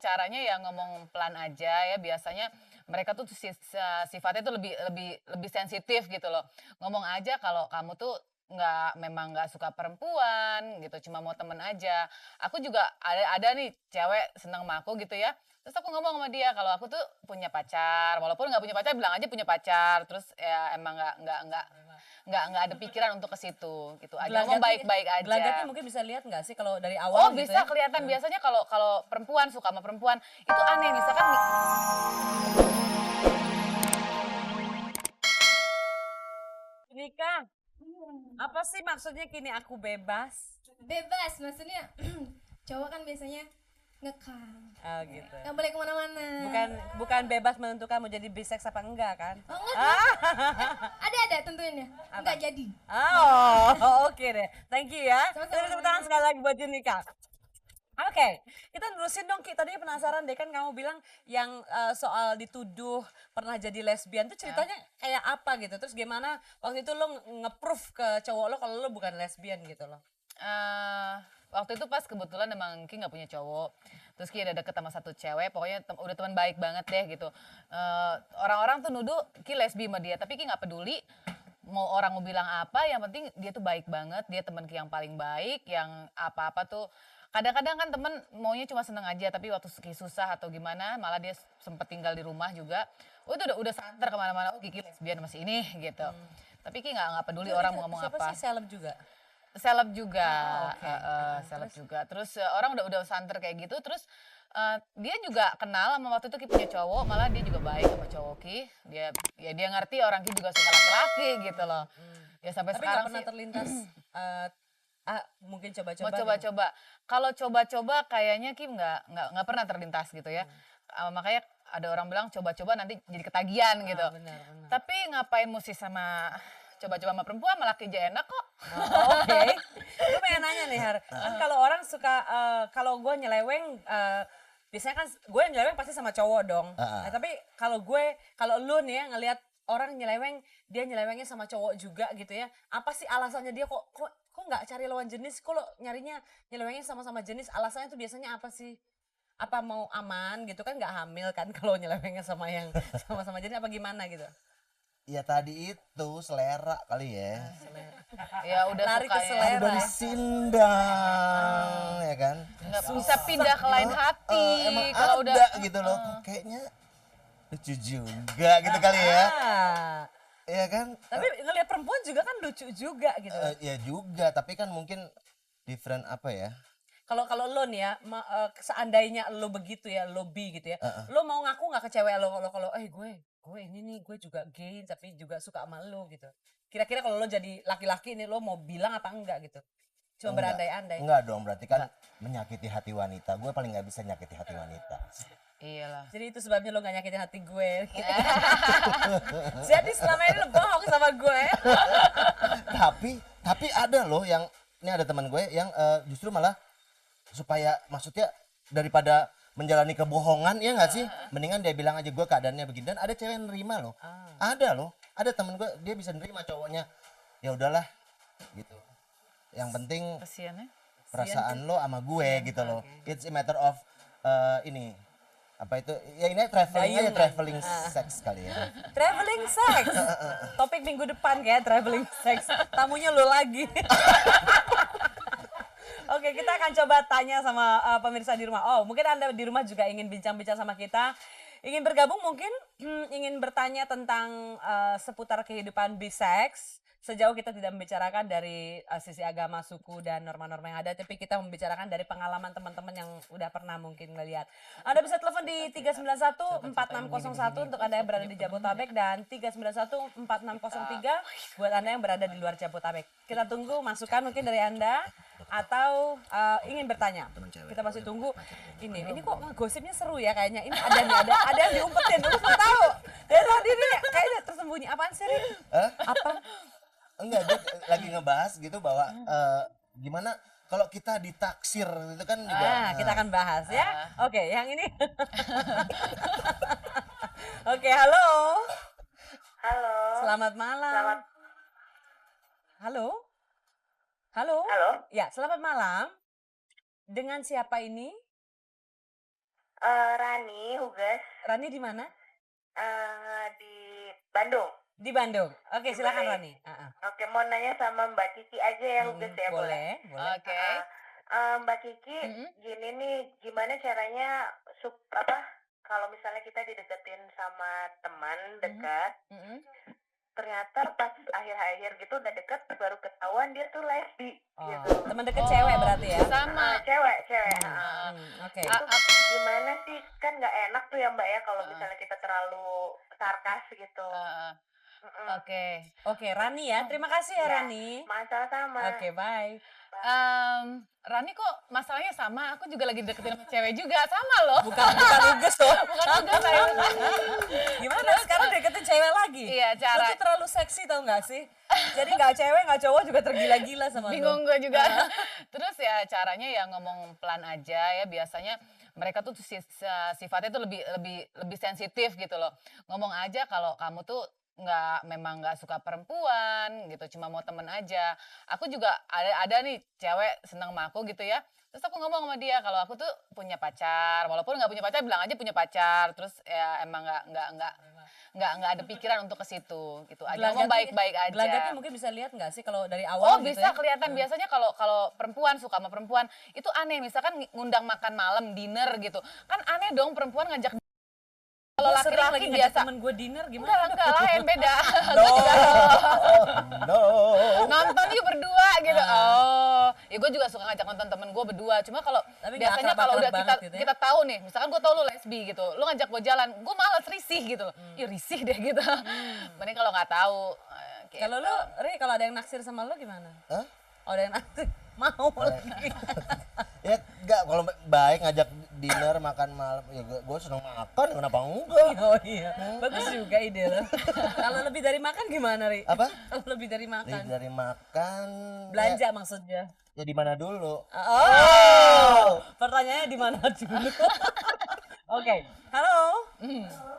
caranya ya ngomong pelan aja ya, biasanya mereka tuh sifatnya tuh lebih lebih lebih sensitif gitu loh. Ngomong aja kalau kamu tuh memang nggak suka perempuan gitu, cuma mau temen aja. Aku juga ada nih cewek seneng sama aku gitu ya, terus aku ngomong sama dia kalau aku tuh punya pacar, walaupun nggak punya pacar bilang aja punya pacar, terus ya emang nggak ada pikiran untuk ke situ, gitu aja, ngomong Gelagatnya baik-baik gelagatnya aja. mungkin bisa lihat nggak sih kalau dari Oh, awal gitu bisa ya? kelihatan biasanya kalau kalau perempuan suka sama perempuan, itu aneh misalkan Nikah, apa sih maksudnya kini aku bebas? Bebas maksudnya cowok kan biasanya ngekang, Oh gitu. nggak boleh kemana-mana. Bukan bebas menentukan mau jadi bisex apa enggak kan? Oh enggak, ada tentunya nggak jadi. Oh, oke deh. Thank you ya. Sama-sama. Kita tepuk tangan sekali lagi buat Junika. Oke, kita terusin dong Ki. Tadinya penasaran deh kan kamu bilang yang soal dituduh pernah jadi lesbian tuh ceritanya kayak apa gitu. Terus gimana waktu itu lo nge-proof ke cowok lo kalau lo bukan lesbian gitu loh. Waktu itu pas kebetulan emang Ki nggak punya cowok, terus Ki ada deket sama satu cewek, pokoknya udah teman baik banget deh gitu. Orang-orang tuh nuduh Ki lesbi sama dia, tapi Ki nggak peduli. Mau orang mau bilang apa, yang penting dia tuh baik banget, dia teman Ki yang paling baik, yang apa-apa tuh. Kadang-kadang kan temen maunya cuma seneng aja, tapi waktu Ki susah atau gimana, malah dia sempet tinggal di rumah juga. Oh itu udah santer kemana-mana, oh Kiki lesbian masih ini gitu. Tapi Ki nggak peduli orang mau ngomong Siapa apa. sih seleb juga? Seleb juga, oke. seleb juga. Terus orang udah santer kayak gitu. Terus dia juga kenal sama waktu itu Ki punya cowok, malah dia juga baik sama cowok Ki. Dia ngerti orang Ki juga suka laki-laki gitu loh. Ya sampai Tapi nggak sekarang pernah sih. terlintas mungkin coba-coba. Mau gitu. coba-coba. Kalau coba-coba kayaknya Kim nggak pernah terlintas gitu ya. Makanya ada orang bilang coba-coba nanti jadi ketagihan gitu. Benar. Tapi ngapain mesti sama coba-coba sama perempuan, malah kerja enak kok. Oke. Gue pengen nanya nih Har. Kan kalau orang suka kalau gue nyeleweng biasanya kan gue nyeleweng pasti sama cowok dong. Nah, tapi kalau lu nih ya ngelihat orang nyeleweng, dia nyelewengnya sama cowok juga gitu ya. Apa sih alasannya dia kok nggak cari lawan jenis? Kok lo nyarinya nyelewengnya sama-sama jenis? Alasannya tuh biasanya apa sih? Apa mau aman gitu kan, nggak hamil kan kalau nyelewengnya sama yang sama-sama jenis apa gimana gitu? Ya tadi itu selera kali ya. Ya udah Lari ke suka selera. Udah disindang ya kan. nggak bisa pindah ke lain hati. Emang Kalau ada udah gitu loh. Kok kayaknya lucu juga gitu kali ya. Iya kan? Tapi ngelihat perempuan juga kan lucu juga gitu. Ya juga, tapi kan mungkin different apa ya? Kalau lo nih ya, seandainya lo begitu ya, lo bi gitu ya, lo mau ngaku nggak ke cewek lo kalau gue ini nih gue juga gay tapi juga suka sama lo gitu. Kira-kira kalau lo jadi laki-laki nih lo mau bilang apa enggak gitu? Cuma berandai-andai. Enggak dong, berarti kan menyakiti hati wanita. Gue paling nggak bisa nyakiti hati wanita. iyalah. Jadi itu sebabnya lo gak nyakitin hati gue. Jadi selama ini lo bohong sama gue. tapi ada loh yang ini ada teman gue yang justru malah supaya maksudnya daripada menjalani kebohongan ya nggak sih, mendingan dia bilang aja gue keadaannya begini, dan ada cewek yang nerima loh. Ada temen gue dia bisa nerima cowoknya, ya udahlah gitu, yang penting Kasian ya. perasaan lo sama gue gitu loh. It's a matter of ini apa itu ya, ini traveling aja, traveling sex kali ya. Traveling sex. Topik minggu depan kayak traveling sex. Tamunya lo lagi. Oke, kita akan coba tanya sama pemirsa di rumah. Oh, mungkin Anda di rumah juga ingin bincang-bincang sama kita. Ingin bergabung mungkin, ingin bertanya tentang seputar kehidupan bisex. Sejauh kita tidak membicarakan dari sisi agama, suku, dan norma-norma yang ada, tapi kita membicarakan dari pengalaman teman-teman yang udah pernah mungkin ngelihat. Anda bisa telepon di 391-4601 untuk Anda yang berada di Jabotabek dan 391-4603 buat Anda yang berada di luar Jabotabek. Kita tunggu masukan mungkin dari Anda atau ingin bertanya. Kita masih tunggu. Ini kok gosipnya seru ya kayaknya. Ini ada yang diumpetin. Lu mau tahu? Dari tadi nih kayaknya tersembunyi. Apaan sih, Ri? Apa? Enggak, dia lagi ngebahas gitu bahwa gimana kalau kita ditaksir itu kan juga. Kita akan bahas ya. Oke, yang ini. Oke, halo. Halo. Selamat malam. Halo. Halo. Halo. Ya, selamat malam. Dengan siapa ini? Rani, Ugas, Rani di mana? di Bandung. Di Bandung. Oke, silakan Boleh. Rani. Oke, mau nanya sama Mbak Kiki aja ya, Ugas ya, Boleh, boleh. Oke. Mbak Kiki, gini nih, gimana caranya kalau misalnya kita dideketin sama teman dekat, ternyata pas akhir-akhir gitu udah deket, baru ketahuan dia tuh lesbi, gitu. Teman deket cewek berarti ya? Sama. Cewek. Oke. Itu gimana sih? Kan nggak enak tuh ya Mbak ya, kalau misalnya kita terlalu sarkas gitu. Oke. Oke, Rani ya. Terima kasih ya, Ya, Rani. masalah sama. Oke, bye. Rani kok masalahnya sama, aku juga lagi deketin sama cewek juga, sama loh. Bukan Uges loh. Bukan juga saya. Gimana sekarang deketin cewek lagi? Iya, Lu tuh terlalu seksi tau gak sih? Jadi gak cewek gak cowok juga tergila-gila sama lu. Bingung gue juga. Terus ya caranya ya ngomong pelan aja ya, biasanya mereka tuh sifatnya tuh lebih sensitif gitu loh. Ngomong aja kalau kamu tuh memang nggak suka perempuan gitu, cuma mau temen aja. Aku juga ada nih cewek senang sama aku gitu ya. Terus aku ngomong sama dia kalau aku tuh punya pacar, walaupun nggak punya pacar bilang aja punya pacar. Terus ya emang nggak ada pikiran untuk ke situ gitu aja. Ngomong baik-baik aja. Gelagatnya mungkin bisa lihat nggak sih kalau dari Oh awal gitu bisa ya? kelihatan. Biasanya kalau perempuan suka sama perempuan itu aneh. Misalkan ngundang makan malam, dinner gitu, kan aneh dong perempuan ngajak. Kalau laki-laki biasa temen gue dinner gimana? enggak lain beda. No. Nonton yuk berdua gitu. Oh, ya gue juga suka ngajak nonton temen gue berdua. Cuma kalau Tapi nggak biasanya kalau udah akrab-akrab banget gitu ya? kita tahu nih, misalkan gue tahu lu lesbi gitu, lu ngajak gue jalan, gue malas risih gitu. Ya risih deh gitu. Mending kalau nggak tahu. Gitu. Kalau lu, kalau ada yang naksir sama lu gimana? Hah? Oh, ada yang naksir, mau lagi. Ya enggak, kalau baik ngajak dinner makan malam ya gue seneng makan, kenapa enggak? Oh iya, bagus juga ide lo. Kalau lebih dari makan gimana, Ri? Apa? Kalau lebih dari makan? Dari makan Belanja maksudnya. ya di mana dulu? Oh, pertanyaannya di mana dulu? Oke, halo.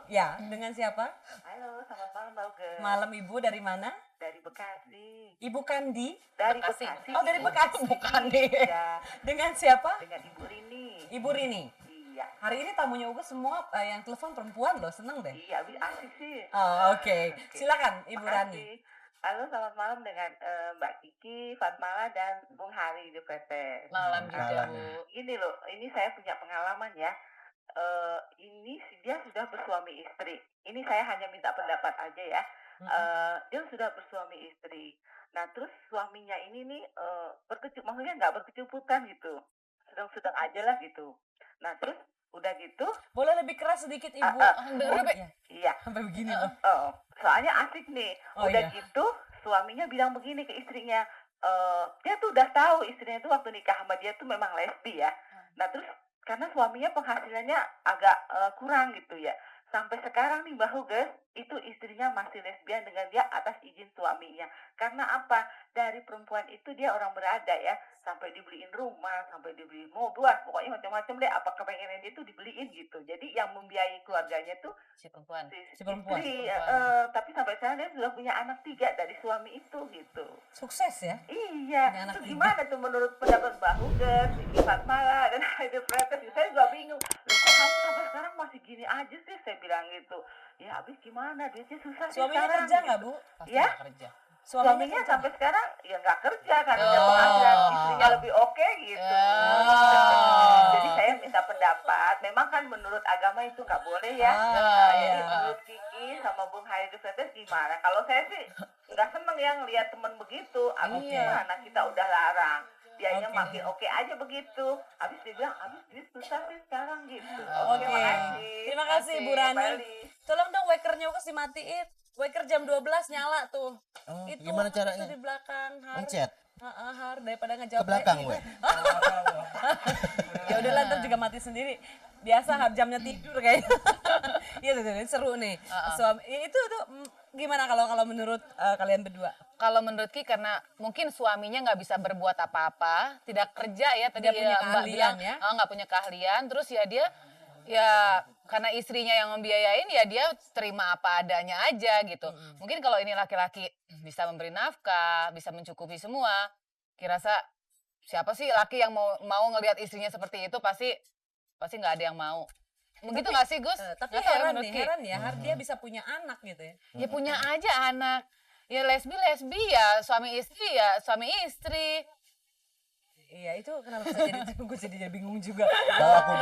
Ya, dengan siapa? Halo, selamat malam Mbak Ugas. Malam Ibu dari mana? Dari Bekasi. Ibu Kandi? Dari Bekasi. Bekasi. Oh, dari Bekasi. Bukan nih. Iya, Dengan siapa? dengan Ibu Rini. Ibu Rini. Iya. Hari ini tamunya Ugus semua yang telepon perempuan loh, seneng deh. Iya, asik sih. Oh, oke. Silakan Ibu Rani. Makasih. Halo, selamat malam dengan Mbak Kiki, Fatmala, dan Bung Hari di PT. Malam juga, Malam. Bu. Gini loh, ini saya punya pengalaman ya. Ini dia sudah bersuami istri. Ini saya hanya minta pendapat aja ya. Dia sudah bersuami istri. Nah, terus suaminya ini nih maksudnya nggak berkecuputan gitu. Sedang-sedang aja lah gitu. Nah, terus udah gitu, Boleh lebih keras sedikit Ibu. Dengar, Be. Iya, iya. sampai begini loh. Soalnya asik nih. Oh, Udah iya. gitu, suaminya bilang begini ke istrinya. Dia tuh udah tahu istrinya tuh waktu nikah sama dia tuh memang lesbi ya. Nah, terus karena suaminya penghasilannya agak kurang gitu ya. Sampai sekarang nih Mbak Huges, itu istrinya masih lesbian dengan dia atas izin suaminya. Karena apa? Dari perempuan itu dia orang berada ya. Sampai dibeliin rumah, sampai dibeliin mobil, pokoknya macam-macam deh. Apa kepengennya dia tuh dibeliin gitu. Jadi yang membiayai keluarganya tuh Si perempuan. Si perempuan. istri. Tapi sampai sekarang dia sudah punya anak 3 dari suami itu gitu. Sukses ya. Iya, Punya anak itu 3. gimana tuh menurut pendapat Mbak Huges, Kiki Fatmala, dan Heidi Fretes? Saya juga bingung. Loh kok kamu sampai sekarang masih gini aja sih? Saya bilang gitu. Ya habis gimana? Duitnya susah sih Suaminya sekarang. kerja nggak gitu. Bu? Pasti Ya? nggak kerja. Suaminya kerja sampai sekarang ya nggak kerja karena dia Oh. penghasilan istrinya lebih oke gitu. Oh. Jadi saya minta pendapat. Memang kan menurut agama itu nggak boleh ya. Ah, Jadi iya. menurut Kiki sama Bung Haidi Fretes gimana? Kalau saya sih nggak seneng ya ngelihat temen begitu. Abis gimana kita udah larang. Dianya Oke. makin oke aja begitu. Habis dia bilang, habis duit susah sih sekarang gitu. Oke. Makasih. Terima kasih Bu Oke, Rani. balik. Tolong dong wakernya Ugus dimatiin. Waker jam 12 nyala tuh. Oh, Itu gimana caranya? Itu di belakang Har. Mencet Har daripada ngejawab. ke belakang gue. Ya udah ntar juga mati sendiri. Biasa jamnya tidur kayaknya. Iya tuh, seru nih. Suami itu gimana kalau menurut kalian berdua? Kalau menurut Ki karena mungkin suaminya nggak bisa berbuat apa-apa, tidak kerja ya tadi Tidak punya ya Mbak keahlian bilang, ya? nggak punya keahlian, terus ya dia ya karena istrinya yang membiayain ya dia terima apa adanya aja gitu. Mungkin kalau ini laki-laki bisa memberi nafkah, bisa mencukupi semua, kirasa siapa sih laki yang mau ngelihat istrinya seperti itu pasti nggak ada yang mau. begitu nggak sih Gus? Tapi Nggak tahu ya heran menurut nih, Ki. heran ya, dia bisa punya anak gitu ya. Ya punya aja anak. Ya lesbi ya, suami istri. Iya, itu kenapa bisa jadi gue jadi bingung juga. Tahu aku